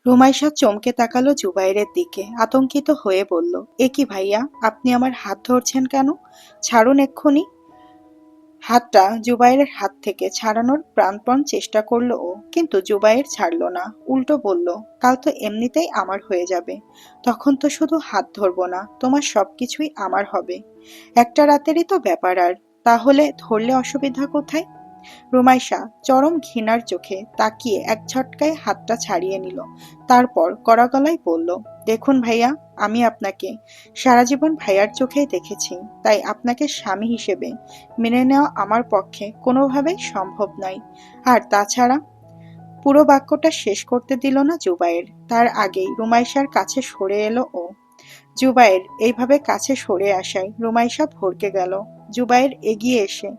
রুমাইশা চমকে তাকালো জুবাইরের দিকে, আতঙ্কিত হয়ে বলল, এ কি ভাইয়া, আপনি আমার হাত ধরছেন কেন? ছাড়ুন এক্ষুনি। হাতটা জুবাইরের হাত থেকে ছাড়ানোর প্রাণপণ চেষ্টা করলো ও, কিন্তু জুবাইর ছাড়লো না। উল্টো বলল, কাল তো এমনিতেই আমার হয়ে যাবে, তখন তো শুধু হাত ধরবো না, তোমার সবকিছুই আমার হবে। একটা রাতেরই তো ব্যাপার, আর তাহলে ধরলে অসুবিধা কোথায়? রুমাইশা চরম ঘৃণার চোখে তাকিয়ে এক ঝটকায় হাতটা ছাড়িয়ে নিল। তারপর কড়া গলায় বলল, দেখুন ভাইয়া, আমি আপনাকে সারা জীবন ভাইয়ার চোখেই দেখেছি, তাই আপনাকে স্বামী হিসেবে মেনে নেওয়া আমার পক্ষে কোনোভাবেই সম্ভব নয়। আর তাছাড়া, পুরো বাক্যটা শেষ করতে দিল না জুবায়ের, তার আগেই রুমাইশার কাছে সরে এলো ও। জুবায়ের এইভাবে কাছে সরে আসায় রুমাইশা ভড়কে গেল। জুবায়ের এগিয়ে এসে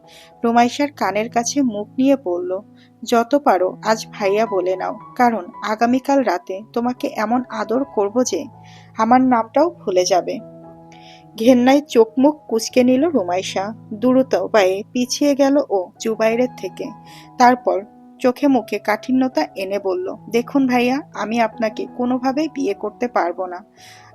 রুমাইশার কানের কাছে মুখ নিয়ে বলল, যত পারো আজ ভাইয়া বলে নাও, কারণ আগামীকাল রাতে তোমাকে এমন আদর করব যে আমার নামটাও ভুলে যাবে। ঘেন্নায় চোখ মুখ কুঁচকে নিল রুমাইশা। দ্রুত পায়ে পিছিয়ে গেল ও জুবাইরের থেকে। তারপর চোখে মুখে কাঠিন্যতা এনে বলল, দেখুন ভাইয়া, আমি আপনাকে কোনোভাবেই বিয়ে করতে পারবো না।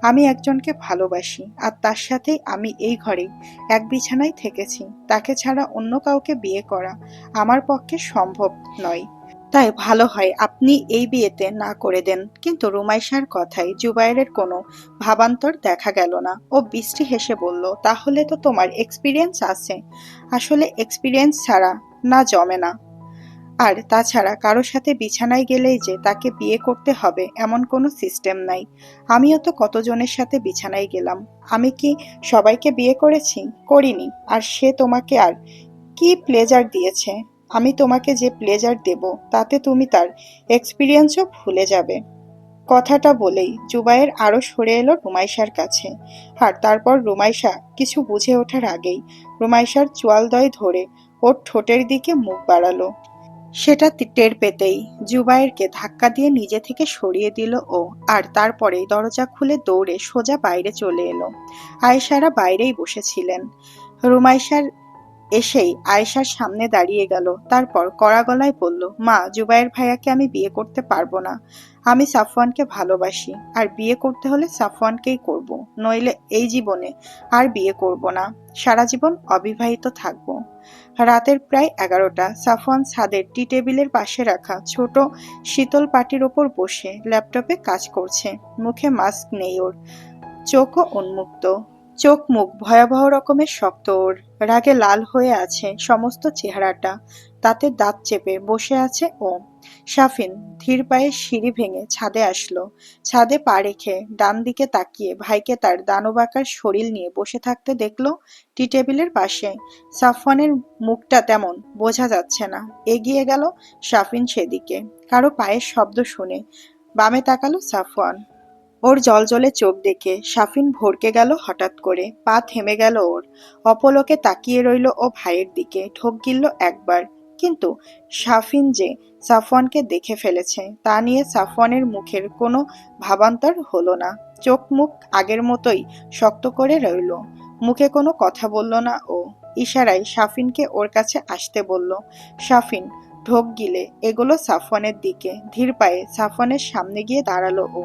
আমি একজনকে ভালোবাসি, আর তার সাথে আমি এই ঘরেই এক বিছানায় থেকেছি। তাকে ছাড়া অন্য কাউকে বিয়ে করা আমার পক্ষে সম্ভব নয়। তাই ভালো হয় আপনি এই বিয়েতে না করে দেন। কিন্তু রুমাইশার কথায় জুবাইরের কোনো ভাবান্তর দেখা গেল না। ও বৃষ্টি হেসে বলল, তাহলে তো তোমার এক্সপিরিয়েন্স আছে। আসলে এক্সপিরিয়েন্স ছাড়া না জমে না। আর তাছাড়া কারো সাথে বিছানায় গেলেই যে তাকে বিয়ে করতে হবে এমন কোনো সিস্টেম নাই। আমিও তো কতজনের সাথে বিছানায় গেলাম। আমি কি সবাইকে বিয়ে করেছি? করিনি। আর সে তোমাকে আর কি প্লেজার দিয়েছে? আমি তোমাকে যে প্লেজার দেব তাতে তুমি তার এক্সপিরিয়েন্সও ভুলে যাবে। কথাটা বলেই জুবায়ের আরো সরে এলো রুমাইশার কাছে। আর তারপর রুমাইশা কিছু বুঝে ওঠার আগেই রুমাইশার চোয়ালদয় ধরে ওর ঠোঁটের দিকে মুখ বাড়ালো। সেটা টের পেতেই জুবায়েরকে ধাক্কা দিয়ে নিজে থেকে সরিয়ে দিল ও। আর তারপরেই দরজা খুলে দৌড়ে সোজা বাইরে চলে এলো। আয়েশারা বাইরেই বসেছিলেন। রুমাইশার এসেই আয়েশার সামনে দাঁড়িয়ে গেল। তারপর কড়া গলায় বলল, মা, জুবায়ের ভাইয়াকে আমি বিয়ে করতে পারবো না। আমি সাফওয়ানকে ভালোবাসি, আর বিয়ে করতে হলে সাফওয়ানকেই করব, নইলে এই জীবনে আর বিয়ে করব না। সারা জীবন অবিবাহিত থাকবো। রাতের প্রায় 11টা। সাফওয়ান ছাদের টি টেবিলের পাশে রাখা ছোট শীতল পাটির ওপর বসে ল্যাপটপে কাজ করছে। মুখে মাস্ক নেই ওর, চোখও উন্মুক্ত। চোখ মুখ ভয়াবহ রকমের শক্ত ওর। রাগে লাল হয়ে আছে সমস্ত চেহারাটা। তাতে দাঁত চেপে বসে আছে ও। সাফিন ধীর পায়ে সিঁড়ি ভেঙে ছাদে আসলো। ছাদে পা রেখে ডান দিকে তাকিয়ে ভাইকে তার দানবাকার শরীর নিয়ে বসে থাকতে দেখলো টি টেবিলের পাশে। সাফওয়ানের মুখটা তেমন বোঝা যাচ্ছে না। এগিয়ে গেল সাফিন সেদিকে। কারো পায়ের শব্দ শুনে বামে তাকালো সাফওয়ান। ওর জ্বলজ্বলে চোখ দেখে সাফিন ভড়কে গেল হঠাৎ করে। পা থেমে গেল ওর। অপলকে তাকিয়ে রইল ও ভাইয়ের দিকে। ঢোক গিলল একবার। কিন্তু সাফিন যে সাফওয়ানকে দেখে ফেলেছে তা নিয়ে সাফওয়ানের মুখের কোনো ভাবান্তর হলো না। চোখ মুখ আগের মতোই শক্ত করে রইল। মুখে কোনো কথা বলল না ও। ইশারায় সাফিনকে ওর কাছে আসতে বলল। সাফিন ঢোক গিলে এগোলো সাফওয়ানের দিকে। ধীর পায়ে সাফওয়ানের সামনে গিয়ে দাঁড়ালো ও।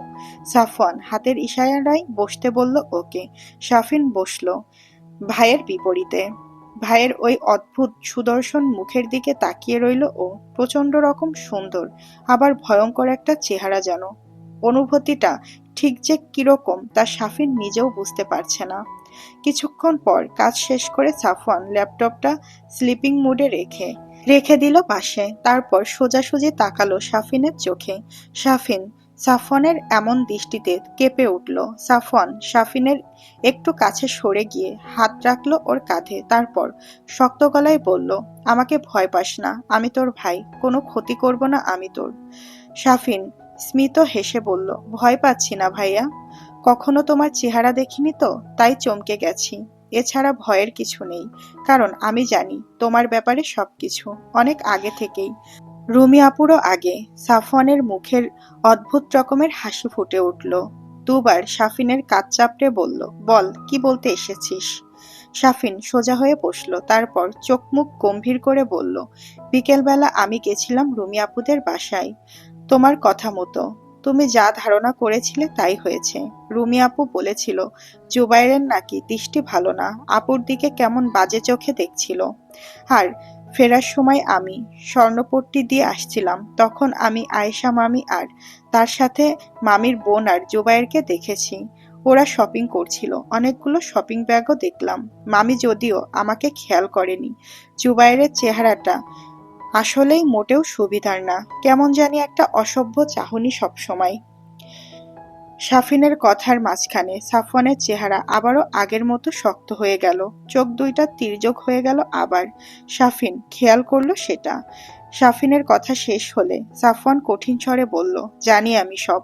সাফওয়ান হাতের ইশারায় বসতে বলল ওকে। সাফিন বসলো ভাইয়ের বিপরীতে। ভাইয়ের ওই অদ্ভুত সুদর্শন মুখের দিকে তাকিয়ে রইল ও। প্রচন্ড রকম সুন্দর, আবার ভয়ঙ্কর একটা চেহারা যেন। অনুভূতিটা ঠিক যে কিরকম তা সাফিন নিজেও বুঝতে পারছে না। কিছুক্ষণ পর কাজ শেষ করে সাফওয়ান ল্যাপটপটা স্লিপিং মুডে রেখে রেখে দিল পাশে। তারপর সোজাসুজি তাকালো সাফিনের চোখে। সাফিন সাফওয়ানের এমন দৃষ্টিতে কেঁপে উঠল। সাফওয়ান সাফিনের একটু কাছে সরে গিয়ে হাত রাখলো ওর কাঁধে। তারপর শক্ত গলায় বলল, আমাকে ভয় পাস না, আমি তোর ভাই, কোনো ক্ষতি করব না আমি তোর। সাফিন স্মিত হেসে বলল, ভয় পাচ্ছি না ভাইয়া, কখনো তোমার চেহারা দেখিনি তো, তাই চমকে গেছি। এছাড়া ভয়ের কিছু নেই, কারণ আমি জানি তোমার ব্যাপারে সবকিছু অনেক আগে থেকেই। রুমি আপুরও আগে। সাফওয়ানের মুখের অদ্ভুত রকমের হাসি ফুটে উঠল। দুবার সাফিনের কাঁধ চাপড়ে বলল, বল, কি বলতে এসেছিস? সাফিন সোজা হয়ে বসলো। তারপর চোখ মুখ গম্ভীর করে বলল, বিকেলবেলা আমি গেছিলাম রুমি আপুদের বাসায়, তোমার কথা মতো। তুমি যা ধারণা করেছিলে তাই হয়েছে। রুমি আপু বলেছিল জুবাইরের নাকি দৃষ্টি ভালো না, আপুর দিকে কেমন বাজে চোখে দেখছিল। আর ফেরার সময় আমি স্বর্ণপট্টি দিয়ে আসছিলাম, তখন আমি আয়েশা মামি আর তার সাথে মামির বোন আর জুবাইরকে দেখেছি। ওরা শপিং করছিল, অনেকগুলো শপিং ব্যাগও দেখলাম। মামি যদিও আমাকে খেয়াল করেনি। জুবাইরের চেহারাটা আসলেই মোটেও সুবিধার না, কেমন জানি একটা অসভ্য চাহনি সবসময়। সাফিনের কথার মাঝখানে সাফওয়ানের চেহারা আবারও আগের মতো শক্ত হয়ে গেল, চোখ দুইটা তির্যক হয়ে গেল আবার। সাফিন খেয়াল করলো সেটা। সাফিনের কথা শেষ হলে সাফওয়ান কঠিন স্বরে বলল, জানি আমি সব।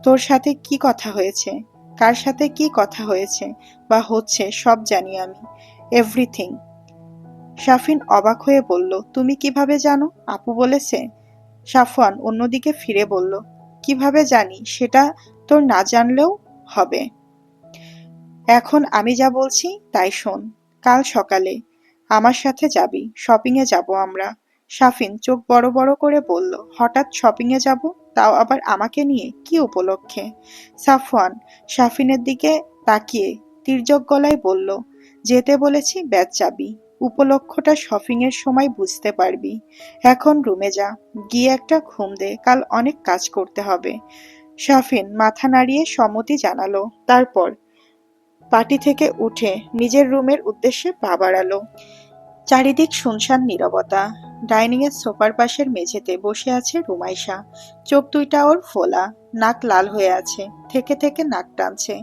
তোর সাথে কি কথা হয়েছে, কার সাথে কি কথা হয়েছে বা হচ্ছে সব জানি আমি, এভরিথিং। সাফিন অবাক হয়ে বলল, তুমি কিভাবে জানো? আপু বলেছে? সাফওয়ান অন্যদিকে ফিরে বলল, কিভাবে জানি সেটা তোর না জানলেও হবে। এখন আমি যা বলছি তাই শোন। কাল সকালে আমার সাথে যাবি, শপিংয়ে যাব আমরা। সাফিন চোখ বড় বড় করে বলল, হঠাৎ শপিংয়ে যাব, তাও আবার আমাকে নিয়ে, কি উপলক্ষে? সাফওয়ান সাফিনের দিকে তাকিয়ে তির্যক গলায় বলল, যেতে বলেছি ব্যাগ চাবি, উপলক্ষটা শপিংয়ের সময় বুঝতে পারবি। এখন রুমে যা, গিয়ে একটা ঘুম দে, কাল অনেক কাজ করতে হবে। সাফিন মাথা নাড়িয়ে সম্মতি জানালো, তারপর পার্টি থেকে উঠে নিজের রুমের উদ্দেশ্যে পা বাড়ালো। চারিদিক শুনশান নীরবতা। ডাইনিং এর সোফার পাশের মেঝেতে বসে আছে রুমাইশা। চোখ দুইটা ওর ফোলা, নাক লাল হয়ে আছে, থেকে থেকে নাক টানছে।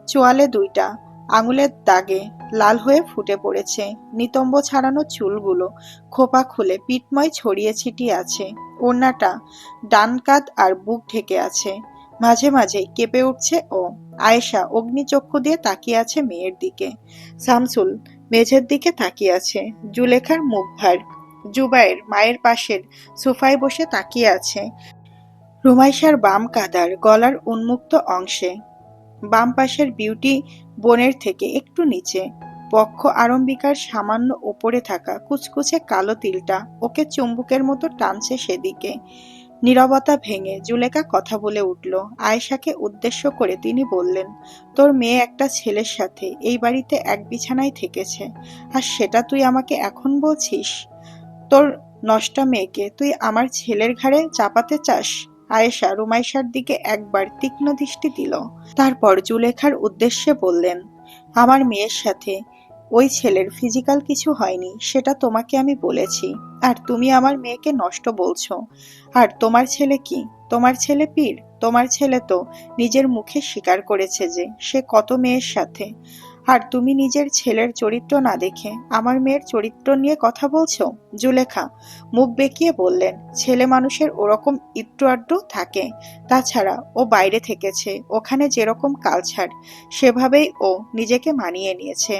চোয়ালে দুইটা আঙুলের দাগে লাল হয়ে ফুটে পড়েছে। নিতম্ব ছাড়ানো চুলগুলো খোপা খুলে পিঠময় ছড়িয়ে ছিটিয়ে আছে। ওড়নাটা ডান কাঁধ আর বুক ঢেকে আছে। মাঝে মাঝে কেঁপে উঠছে ও। আয়েশা অগ্নিচক্ষু দিয়ে তাকিয়ে আছে মেয়ের দিকে। শামসুল মেঝের দিকে তাকিয়ে আছে। জুলেখার মুখ ভার। জুবায়ের মায়ের পাশের সোফায় বসে তাকিয়ে আছে। রুমাইশার বাম কাঁধার গলার উন্মুক্ত অংশে বাম পাশের বিউটি বোনের থেকে একটু নিচে বক্ষ আরম্বিকার সামান্য ওপরে থাকা কুচকুচে কালো তিলটা ওকে চুম্বুকের মতো টানছে সেদিকে। নীরবতা ভেঙে জুলেখা কথা বলে উঠল। আয়েশাকে উদ্দেশ্য করে তিনি বললেন, তোর মেয়ে একটা ছেলের সাথে এই বাড়িতে এক বিছানায় থেকেছে, আর সেটা তুই আমাকে এখন বলছিস? তোর নষ্টা মেয়েকে তুই আমার ছেলের ঘাড়ে চাপাতে চাস? আয়েশা রুমাইশার দিকে একবার তীক্ষ্ণ দৃষ্টি দিল, তারপর জুলেখার উদ্দেশ্যে বললেন, আমার মেয়ের সাথে ওই ছেলের ফিজিক্যাল কিছু হয়নি, সেটা তোমাকে আমি বলেছি। আর তুমি আমার মেয়েকে নষ্ট বলছো। আর তোমার ছেলে কি? তোমার ছেলে পীর? তোমার ছেলে তো নিজের মুখে স্বীকার করেছে যে সে কত মেয়ের সাথে। আর তুমি নিজের ছেলের চরিত্র না দেখে আমার মেয়ের চরিত্র নিয়ে কথা বলছো? জুলেখা মুখ বেঁকিয়ে বললেন, ছেলে মানুষের ওরকম একটু আড্ডু থাকে। তাছাড়া ও বাইরে থেকেছে, ওখানে যেরকম কালচার সেভাবেই ও নিজেকে মানিয়ে নিয়েছে।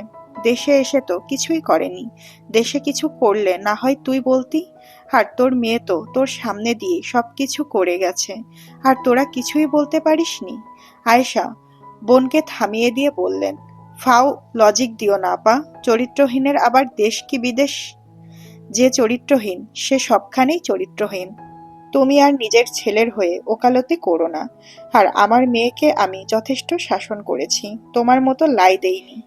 দেশে এসে তো কিছুই করেনি। দেশে কিছু করলে না হয় তুই বলতি। আর তোর মেয়ে তো তোর সামনে দিয়ে সবকিছু করে গেছে, আর তোরা কিছুই বলতে পারিসনি। আয়েশা বোনকে থামিয়ে দিয়ে বললেন, ফাও লজিক দিও না আপা, চরিত্রহীনের আবার দেশ কি বিদেশ? যে চরিত্রহীন সে সবখানেই চরিত্রহীন। তুমি আর নিজের ছেলের হয়ে ওকালতি করো না। আর আমার মেয়েকে আমি যথেষ্ট শাসন করেছি, তোমার মতো লাই দেইনি।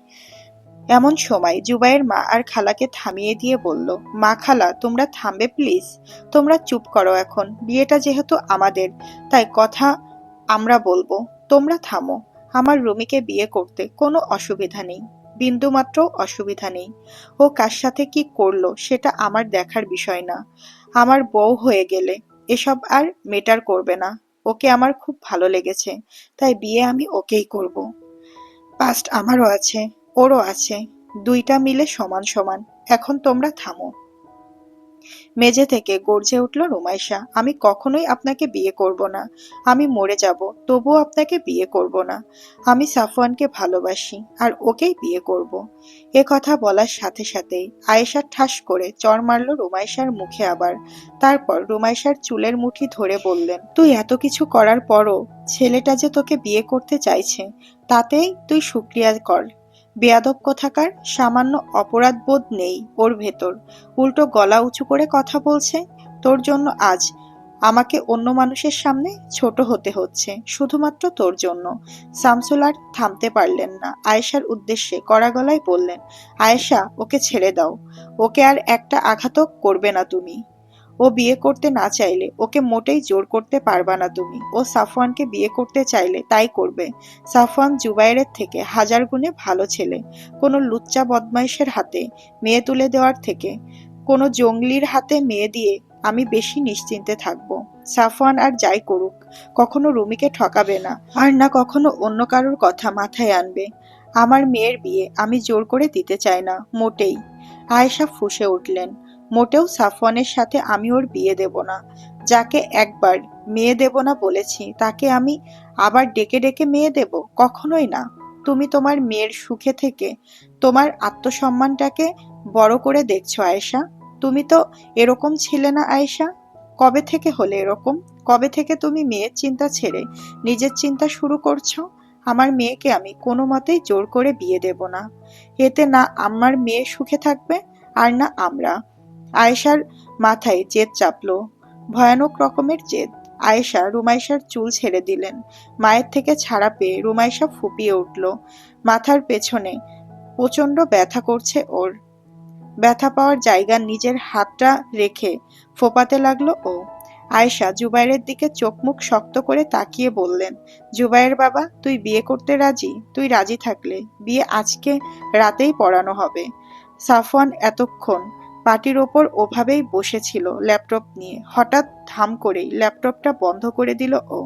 এমন সময় জুবাইয়ের মা আর খালাকে থামিয়ে দিয়ে বলল, মা খালা তোমরা থামবে প্লিজ। তোমরা চুপ করো, এখন বিয়েটা যেহেতু আমাদের তাই কথা আমরা বলবো। তোমরা থামো। আমার রুমিকে বিয়ে করতে কোনো অসুবিধা নেই, বিন্দুমাত্র অসুবিধা নেই। ও কার সাথে কি করলো সেটা আমার দেখার বিষয় না। আমার বউ হয়ে গেলে এসব আর মেটার করবে না। ওকে আমার খুব ভালো লেগেছে, তাই বিয়ে আমি ওকেই করব। পাস্ট আমারও আছে, ওরও আছে, দুইটা মিলে সমান সমান। এখন তোমরা থামো। মেঝে থেকে গর্জে উঠল রুমাইশা, আমি কখনোই আপনাকে বিয়ে করব না। আমি মরে যাব তবুও আপনাকে বিয়ে করব না। আমি সাফওয়ানকে ভালোবাসি আর ওকেই বিয়ে করব। এ কথা বলার সাথে সাথেই আয়েশা ঠাস করে চড় মারল রুমাইশার মুখে আবার। তারপর রুমাইশার চুলের মুঠি ধরে বললেন, তুই এত কিছু করার পরও ছেলেটা যে তোকে বিয়ে করতে চাইছে, তাতেই তুই শুকরিয়া কর। বেয়াদব কোথাকার, সামান্য অপরাধ বোধ নেই ওর ভেতর, উল্টো গলা উঁচু করে কথা বলছে। তোর জন্য আজ আমাকে অন্য মানুষের সামনে ছোট হতে হচ্ছে শুধুমাত্র তোর জন্য। শামসুল আর থামতে পারলেন না, আয়েশার উদ্দেশ্যে কড়া গলায় বললেন, আয়েশা, ওকে ছেড়ে দাও। ওকে আর একটা আঘাতও করবে না তুমি। ও বিয়ে করতে না চাইলে ওকে মোটেই জোর করতে পারবা না তুমি। ও সাফওয়ানকে বিয়ে করতে চাইলে তাই করবে। সাফওয়ান জুবাইরের থেকে হাজার গুণে ভালো ছেলে। কোনো লুচ্চা বদমাইশের হাতে মেয়ে তুলে দেওয়ার থেকে কোনো জঙ্গলির হাতে মেয়ে দিয়ে আমি বেশি নিশ্চিন্তে থাকবো। সাফওয়ান আর যাই করুক, কখনো রুমিকে ঠকাবে না, আর না কখনো অন্য কারোর কথা মাথায় আনবে। আমার মেয়ের বিয়ে আমি জোর করে দিতে চাই না, মোটেই। আয়েশা ফুঁসে উঠলেন, মোটেও সাফওয়ানের সাথে আমি ওর বিয়ে দেব না। যাকে একবার মেয়ে দেব না বলেছি তাকে আমি আবার ডেকে ডেকে মেয়ে দেব? কখনোই না। তুমি তোমার মেয়ের সুখে থেকে তোমার আত্মসম্মানটাকে বড় করে দেখছো আয়েশা। তুমি তো এরকম ছিলে না আয়েশা। কবে থেকে হলে এরকম? কবে থেকে তুমি মেয়ের চিন্তা ছেড়ে নিজের চিন্তা শুরু করছো? আমার মেয়েকে আমি কোনো মতেই জোর করে বিয়ে দেব না। এতে না আমার মেয়ে সুখে থাকবে, আর না আমরা। আয়েশার মাথায় জেদ চাপলো, ভয়ানক রকমের জেদ। আয়েশা রুমাইশার চুল ছেড়ে দিলেন। মায়ের থেকে ছাড়া পেয়ে রুমাইশা ফুপিয়ে উঠল। মাথার পেছনে প্রচন্ড ব্যথা করছে ওর। ব্যথা পাওয়ার জায়গায় নিজের হাতটা রেখে ফোপাতে লাগলো ও। আয়েশা জুবাইরের দিকে চোখ মুখ শক্ত করে তাকিয়ে বললেন, জুবাইর বাবা, তুই বিয়ে করতে রাজি? তুই রাজি থাকলে বিয়ে আজকে রাতেই পড়ানো হবে। সাফওয়ান এতক্ষণ পাটির ওপর ওভাবেই বসেছিল ল্যাপটপ নিয়ে। হঠাৎ ধাম করেই ল্যাপটপটা বন্ধ করে দিল ও।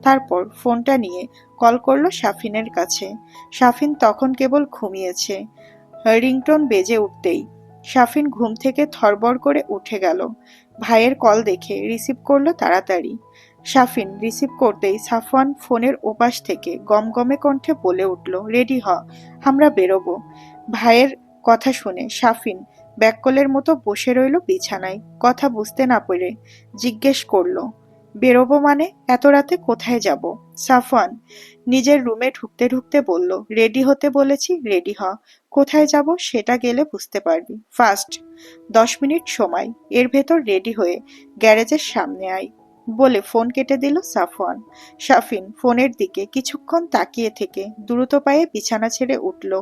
তারপর ফোনটা নিয়ে কল করলো শাফিনের কাছে। শাফিন তখন কেবল ঘুমিয়েছে। রিংটোন বেজে উঠতেই শাফিন ঘুম থেকে থরবর করে উঠে গেল। ভাইয়ের কল দেখে রিসিভ করলো তাড়াতাড়ি। শাফিন রিসিভ করতেই সাফওয়ান ফোনের ওপাশ থেকে গমগমে কণ্ঠে বলে উঠল, রেডি হ, আমরা বেরোবো। ভাইয়ের কথা শুনে শাফিন ব্যাককলের মতো বসে রইল বিছানায়। কথা বুঝতে না পেরে জিজ্ঞেস করলো, বেরোবো মানে? এত রাতে কোথায় যাব? সাফওয়ান নিজের রুমে ঢুকতে ঢুকতে বলল, রেডি হতে বলেছি, রেডি হ। কোথায় যাব সেটা গেলে বুঝতে পারবি। ফার্স্ট 10 মিনিট সময়, এর ভেতর রেডি হয়ে গ্যারেজের সামনে আয়, বলে ফোন কেটে দিল সাফওয়ান। শাফিন ফোনের দিকে কিছুক্ষণ তাকিয়ে থেকে দ্রুত পায়ে বিছানা ছেড়ে উঠল।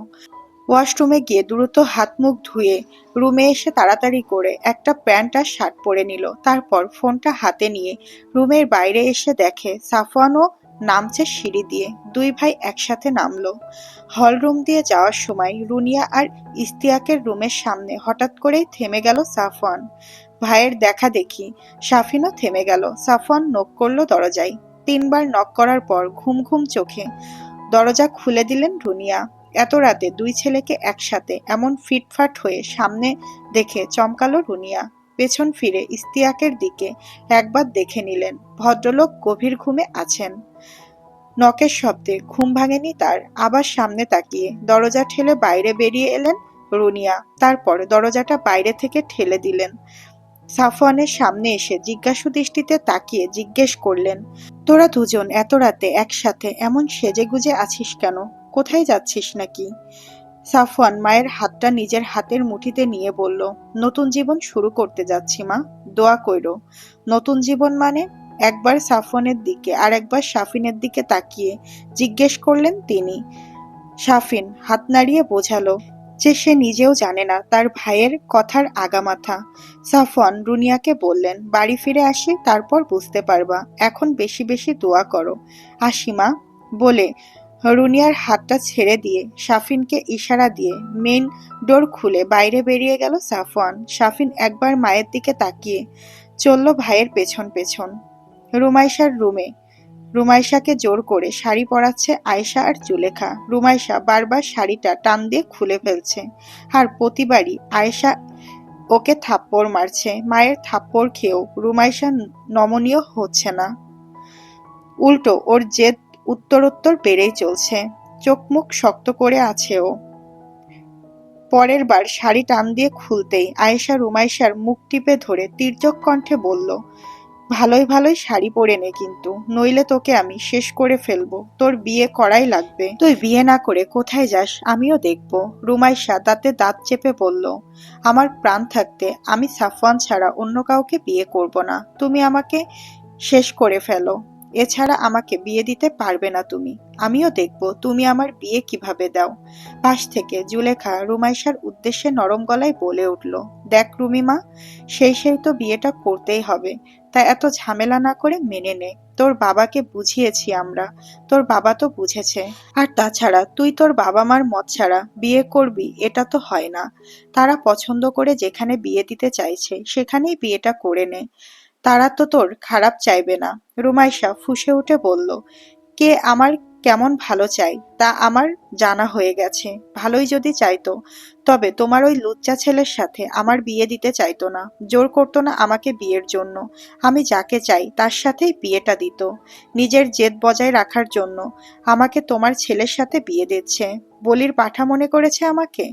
ওয়াশরুমে গিয়ে দ্রুত হাত মুখ ধুয়ে রুমে এসে তাড়াতাড়ি করে একটা প্যান্ট আর শার্ট পরে নিল। তারপর ফোনটা হাতে নিয়ে রুমের বাইরে এসে দেখে সাফওয়ানও নামছে সিঁড়ি দিয়ে। দুই ভাই একসাথে নামলো। হল রুম দিয়ে যাওয়ার সময় রুনিয়া আর ইস্তিয়াকের রুমের সামনে হঠাৎ করেই থেমে গেল সাফওয়ান। ভাইয়ের দেখা দেখি শাফিনও থেমে গেল। সাফওয়ান নক করলো দরজায়। 3বার নক করার পর ঘুম ঘুম চোখে দরজা খুলে দিলেন রুনিয়া। এত রাতে দুই ছেলেকে একসাথে এমন ফিটফাট হয়ে সামনে দেখে চমকালো রুনিয়া। পেছন ফিরে ইস্তিয়াকের দিকে একবার দেখে নিলেন। ভদ্রলোক গভীর ঘুমে আছেন। নকের শব্দে ঘুম ভাঙেনি তার। আবার সামনে তাকিয়ে দরজা ঠেলে বাইরে বেরিয়ে এলেন রুনিয়া। তারপর দরজাটা বাইরে থেকে ঠেলে দিলেন। সাফওয়ানের সামনে এসে জিজ্ঞাসু দৃষ্টিতে তাকিয়ে জিজ্ঞেস করলেন, তোরা দুজন এত রাতে একসাথে এমন সেজেগুজে আছিস কেন? কোথায় যাচ্ছিস নাকি? সাফওয়ান মায়ের হাতটা নিজের হাতের মুঠিতে নিয়ে বলল, নতুন জীবন শুরু করতে যাচ্ছি মা, দোয়া কইরো। নতুন জীবন মানে? একবার সাফওয়ানের দিকে আর একবার শাফিনের দিকে তাকিয়ে জিজ্ঞেস করলেন তিনি। শাফিন হাত নাড়িয়ে বোঝালো যে সে নিজেও জানে না তার ভাইয়ের কথার আগামাথা। সাফওয়ান রুনিয়াকে বললেন, বাড়ি ফিরে আসি, তারপর বুঝতে পারবা। এখন বেশি বেশি দোয়া করো। আসি মা। বলে রুনিয়ার হাতটা ছেড়ে দিয়ে শাফিনকে ইশারা দিয়ে মেইন ডোর খুলে বাইরে বেরিয়ে গেল সাফওয়ান। শাফিন একবার মায়ের দিকে তাকিয়ে চলল ভাইয়ের পেছন পেছন রুমাইশার রুমে। রুমাইশাকে জোর করে শাড়ি পরাচ্ছে আয়েশা আর জুলেখা। রুমাইশা বারবার শাড়িটা টান দিয়ে খুলে ফেলছে, আর প্রতিবারই আয়েশা ওকে থাপ্পড় মারছে। মায়ের থাপ্পড় খেয়েও রুমাইশা নমনীয় হচ্ছে না, উল্টো ওর জেদ উত্তরোত্তর বেড়েই চলছে। চোখ মুখ শক্ত করে আছে ও। পরের বার শাড়ি টান দিয়ে খুলতেই আয়েশা রুমাইশার মুখ টিপে ধরে তির্যক কণ্ঠে বলল, ভালোই ভালোই শাড়ি পরে নে, কিন্তু নইলে তোকে আমি শেষ করে ফেলবো। তোর বিয়ে করাই লাগবে। তুই বিয়ে না করে কোথায় যাস আমিও দেখব। রুমাইশা দাঁতে দাঁত চেপে বলল, আমার প্রাণ থাকতে আমি সাফওয়ান ছাড়া অন্য কাউকে বিয়ে করব না। তুমি আমাকে শেষ করে ফেলো। এছাড়া আমাকে বিয়ে দিতে পারবে না তুমি। আমিও দেখব তুমি আমার বিয়ে কিভাবে দাও। পাশ থেকে জুলেখা রুমাইশার উদ্দেশ্যে নরম গলায় বলে উঠল, দেখ রুমিমা, সেই তো বিয়েটা করতেই হবে। তাই এত ঝামেলা না করে মেনে নে। তোর বাবাকে বুঝিয়েছি আমরা, তোর বাবা তো বুঝেছে। আর তাছাড়া তুই তোর বাবা মার মত ছাড়া বিয়ে করবি এটা তো হয় না। তারা পছন্দ করে যেখানে বিয়ে দিতে চাইছে সেখানেই বিয়েটা করে নে। তারা তো তোর খারাপ চাইবে না। রুমাইশা ফুঁসে উঠে বলল, কে আমার কেমন ভালো চাই তা আমার জানা হয়ে গেছে। ভালোই যদি চাইতো, তবে তোমার ওই লুচ্চা ছেলের সাথে আমার বিয়ে দিতে চাইতো না, জোর করতো না আমাকে বিয়ের জন্য। আমি যাকে চাই তার সাথেই বিয়েটা দিত। নিজের জেদ বজায় রাখার জন্য আমাকে তোমার ছেলের সাথে বিয়ে দিচ্ছে। বলির পাঠা মনে করেছে আমাকে।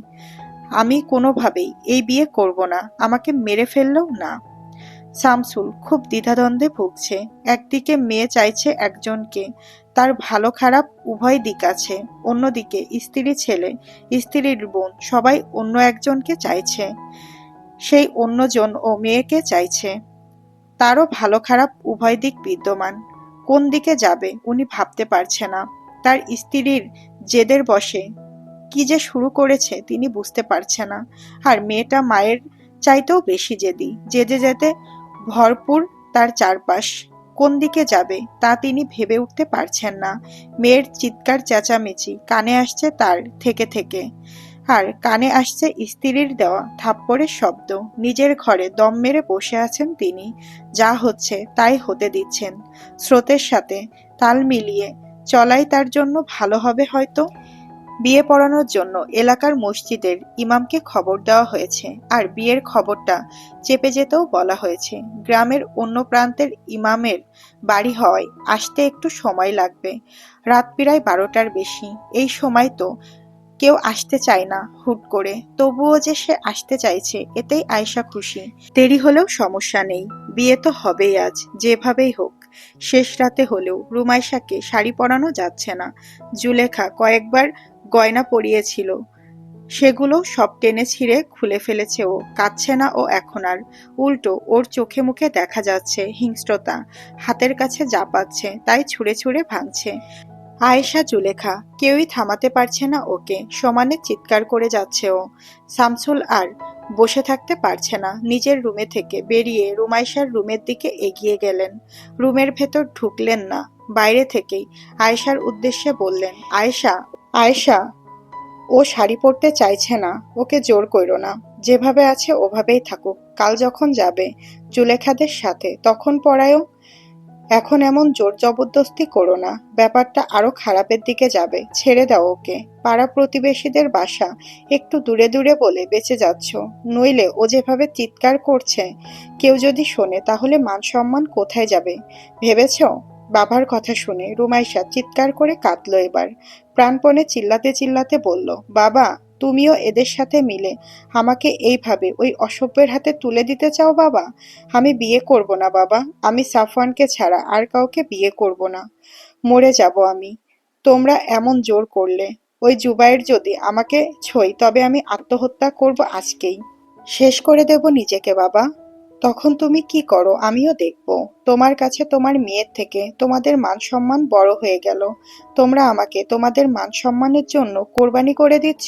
আমি কোনোভাবেই এই বিয়ে করব না, আমাকে মেরে ফেললেও না। শামসুল খুব দ্বিধাদ্বন্দ্বে ভুগছে। একদিকে মেয়ে চাইছে একজনকে, তার ভালো খারাপ উভয় দিক আছে। অন্যদিকে স্ত্রী ছেলে, স্ত্রীর বোন সবাই অন্য একজনকে চাইছে। সেই অন্যজন ও মেয়েকে চাইছে। তারও ভালো খারাপ উভয় দিক বিদ্যমান। কোন দিকে যাবে উনি ভাবতে পারছে না। তার স্ত্রীর জেদের বশে কি যে শুরু করেছে তিনি বুঝতে পারছে না। আর মেয়েটা মায়ের চাইতেও বেশি জেদি, জেদে যেতে ভরপুর তার চারপাশ। কোন দিকে যাবে তা তিনি ভেবে উঠতে পারছেন না। মেয়ের চিৎকার চেঁচামেচি কানে আসছে তার থেকে থেকে, আর কানে আসছে স্ত্রীর দেওয়া থাপ্পড়ের শব্দ। নিজের ঘরে দম মেরে বসে আছেন তিনি। যা হচ্ছে তাই হতে দিচ্ছেন। স্রোতের সাথে তাল মিলিয়ে চলাই তার জন্য ভালো হবে হয়তো। বিয়ে পড়ানোর জন্য এলাকার মসজিদের ইমামকে খবর দেওয়া হয়েছে, আর বিয়ের খবরটা চেপে যেতেও বলা হয়েছে। গ্রামের অন্য প্রান্তের ইমামের বাড়ি হওয়ায় আসতে একটু সময় লাগবে। রাত প্রায় 12টার বেশি। এই সময় তো কেউ আসতে চায় না হুট করে, তবুও যে সে আসতে চাইছে এতেই আয়েশা খুশি। দেরি হলেও সমস্যা নেই, বিয়ে তো হবেই আজ, যেভাবেই হোক। শেষ রাতে হলেও রুমাইশাকে শাড়ি পরানো যাচ্ছে না। জুলেখা কয়েকবার গয়না পরিয়েছিল, সেগুলো সব টেনে ছিঁড়ে খুলে ফেলেছে ও। কাঁদছে না ও এখন আর। উল্টো ওর চোখে মুখে দেখা যাচ্ছে হিংস্রতা। হাতের কাছে যা পাচ্ছে তাই ছুঁড়ে ছুঁড়ে ভাঙছে। আয়েশা, জুলেখা কেউই থামাতে পারছে না ওকে। সমানে চিৎকার করে যাচ্ছে ও। শামসুল আর বসে থাকতে পারছে না। নিজের রুমে থেকে বেরিয়ে রুমাইশার রুমের দিকে এগিয়ে গেলেন। রুমের ভেতর ঢুকলেন না, বাইরে থেকেই আয়েশার উদ্দেশ্যে বললেন, আয়েশা, আয়েশা, ও শাড়ি পরতে চাইছে না, ওকে জোর কইরো না। যেভাবে আছে ওভাবেই থাকুক। কাল যখন যাবে জুলেখাদের সাথে তখন পরায়ও। এখন এমন জোর জবরদস্তি করো না, ব্যাপারটা আরো খারাপের দিকে যাবে। ছেড়ে দাও ওকে। পাড়া প্রতিবেশীদের বাসা একটু দূরে দূরে বলে বেঁচে যাচ্ছ, নইলে ও যেভাবে চিৎকার করছে কেউ যদি শোনে তাহলে মান সম্মান কোথায় যাবে ভেবেছ? বাবার কথা শুনে রুমাইশা চিৎকার করে কাঁদল এবার। প্রাণপণে চিল্লাতে চিল্লাতে বলল, বাবা, তুমিও এদের সাথে মিলে আমাকে এইভাবে ওই অসভ্যের হাতে তুলে দিতে চাও বাবা? আমি বিয়ে করব না বাবা। আমি সাফওয়ানকে ছাড়া আর কাউকে বিয়ে করব না। মরে যাব আমি তোমরা এমন জোর করলে। ওই জুবাইর যদি আমাকে ছোঁয় তবে আমি আত্মহত্যা করব আজকেই। শেষ করে দেব নিজেকে বাবা। তখন তুমি কি করো আমিও দেখব। তোমার কাছে তোমার মেয়ের থেকে তোমাদের মান সম্মান বড় হয়ে গেল। তোমরা আমাকে তোমাদের মান সম্মানের জন্য কোরবানি করে দিচ্ছ।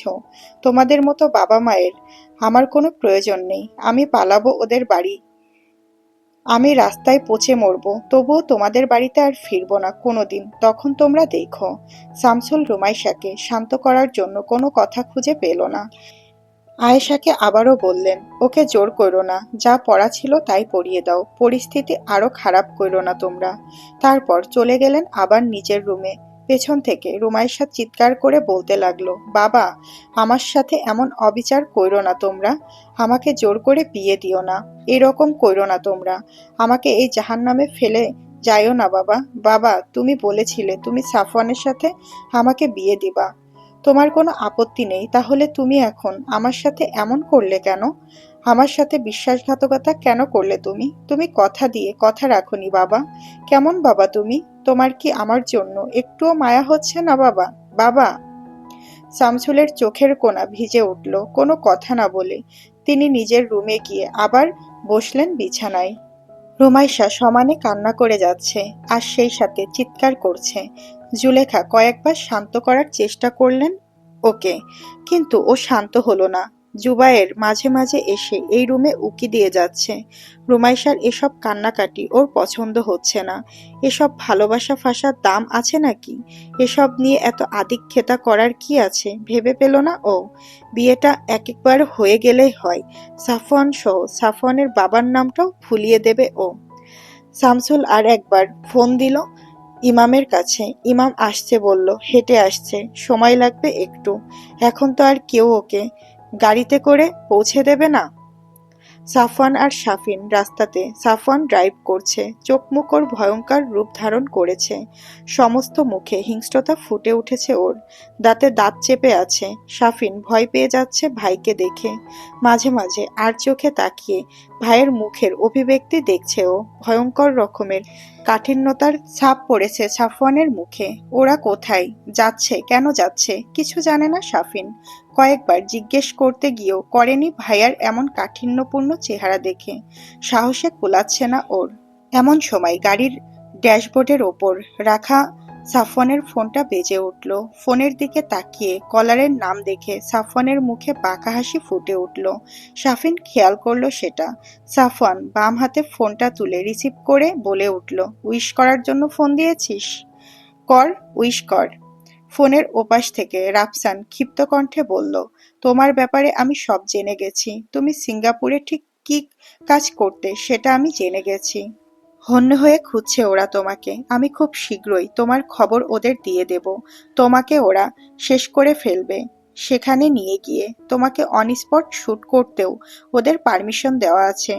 তোমাদের মতো বাবা মায়ের আমার কোনো প্রয়োজন নেই। আমি পালাবো ওদের বাড়ি। আমি রাস্তায় পচে মরবো, তবুও তোমাদের বাড়িতে আর ফিরবো না কোনোদিন। তখন তোমরা দেখো। শামসুল রুমাইশাকে শান্ত করার জন্য কোনো কথা খুঁজে পেল না। আয়েশাকে আবারও বললেন, ওকে জোর করো না, যা পড়া ছিল তাই পড়িয়ে দাও। পরিস্থিতি আরো খারাপ করো না তোমরা। তারপর চলে গেলেন আবার নিজের রুমে। পেছন থেকে রুমাইশা চিৎকার করে বলতে লাগলো, বাবা, আমার সাথে এমন অবিচার কইরো না তোমরা। আমাকে জোর করে বিয়ে দিও না। এরকম কইরো না তোমরা। আমাকে এই জাহান্নামে ফেলে যাইও না বাবা। বাবা, তুমি বলেছিলে তুমি সাফওয়ানের সাথে আমাকে বিয়ে দিবা। তোমার কোনো আপত্তি নেই, তাহলে তুমি এখন আমার সাথে এমন করলে কেন? আমার সাথে বিশ্বাসঘাতকতা কেন করলে তুমি? তুমি কথা দিয়ে কথা রাখোনি বাবা। কেমন বাবা তুমি? তোমার কি আমার জন্য একটুও মায়া হচ্ছে না বাবা? বাবা! শামসুলের চোখের কোণা ভিজে উঠল। কোনো কথা না বলে তিনি নিজের রুমে গিয়ে আবার বসলেন বিছানায়। রুমাইশা সমানে কান্না করে যাচ্ছে আর সেই সাথে চিৎকার করছে। জুলেখা কয়েকবার শান্ত করার চেষ্টা করলেন ওকে, কিন্তু ও শান্ত হলো না। জুবায়ের মাঝে মাঝে এসে এই রুমে উকি দিয়ে যাচ্ছে। রুমাইশার এসব কান্নাকাটি ওর পছন্দ হচ্ছে না। এসব ভালোবাসা ফাঁসার দাম আছে নাকি? এসব নিয়ে এত আদিক্ষেতা করার কি আছে ভেবে পেল না ও। বিয়েটা একবার হয়ে গেলেই হয়। সাফওয়ান সহ সাফওয়ানের বাবার নামটাও ভুলিয়ে দেবে ও। শামসুল আর একবার ফোন দিল ইমামের কাছে। ইমাম আসছে বলল, হেঁটে আসছে, সময় লাগবে একটু। এখন তো আর কেউ ওকে গাড়িতে করে পৌঁছে দেবে না। সাফওয়ান আর শাফিন রাস্তাতে। সাফওয়ান ড্রাইভ করছে, চোখ মুখ ওর ভয়ঙ্কর রূপ ধারণ করেছে। সমস্ত মুখে হিংস্রতা ফুটে উঠেছে ওর, দাঁতে দাঁত চেপে আছে। শাফিন ভয় পেয়ে যাচ্ছে ভাইকে দেখে। মাঝে মাঝে আর চোখে তাকিয়ে ভাইয়ের মুখের অভিব্যক্তি দেখছে ও। ভয়ঙ্কর রকমের কাঠিন্যতার ছাপ পড়েছে সাফওয়ানের মুখে। ওরা কোথায় যাচ্ছে, কেন যাচ্ছে, কিছু জানে না শাফিন। কয়েকবার জিজ্ঞেস করতে গিয়েও করেনি ভাইয়ার এমন কাঠিন্যপূর্ণ চেহারা দেখে। সাহসে কুলাচ্ছে না ওর। এমন সময় গাড়ির ড্যাশবোর্ডের ওপর রাখা সাফওয়ানের ফোনটা বেজে উঠল। ফোনের দিকে তাকিয়ে কলারের নাম দেখে সাফওয়ানের মুখে বাঁকা হাসি ফুটে উঠল। শাফিন খেয়াল করলো সেটা। সাফওয়ান বাম হাতে ফোনটা তুলে রিসিভ করে বলে উঠল, উইশ করার জন্য ফোন দিয়েছিস? কর, উইশ কর। ফোনের ওপাশ থেকে রাফসান ক্ষিপ্ত কণ্ঠে বলল, তোমার ব্যাপারে আমি সব জেনে গেছি। তুমি সিঙ্গাপুরে ঠিক কি কাজ করতে সেটা আমি জেনে গেছি। হন্য হয়ে খুঁজছে ওরা তোমাকে। আমি খুব শীঘ্রই তোমার খবর ওদের দিয়ে দেব। তোমাকে ওরা শেষ করে ফেলবে। সেখানে নিয়ে গিয়ে তোমাকে অন স্পট শুট করতেও ওদের পারমিশন দেওয়া আছে।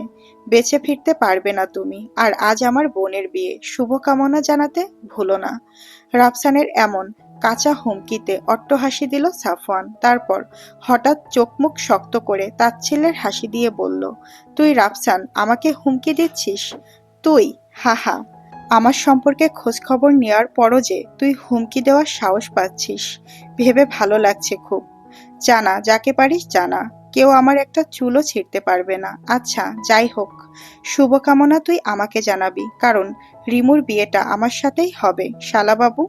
বেঁচে ফিরতে পারবে না তুমি। আর আজ আমার বোনের বিয়ে, শুভকামনা জানাতে ভুলো না। রাফসানের এমন কাঁচা হুমকিতে অট্টহাসি দিল সাফওয়ান। তারপর হঠাৎ চোখ মুখ শক্ত করে তাচ্ছিল্যের হাসি দিয়ে বলল, তুই রাফসান আমাকে হুমকি দিচ্ছিস? তুই? হা হা। আমার সম্পর্কে খোঁজখবর নেওয়ার পরও যে তুই হুমকি দেওয়ার সাহস পাচ্ছিস, ভেবে ভালো লাগছে খুব। জানা, যাকে পারিস জানা। কেউ আমার একটা চুলও ছিঁড়তে পারবে না। আচ্ছা, যাই হোক, শুভকামনা তুই আমাকে জানাবি, কারণ রিমুর বিয়েটা আমার সাথেই হবে শালাবাবু।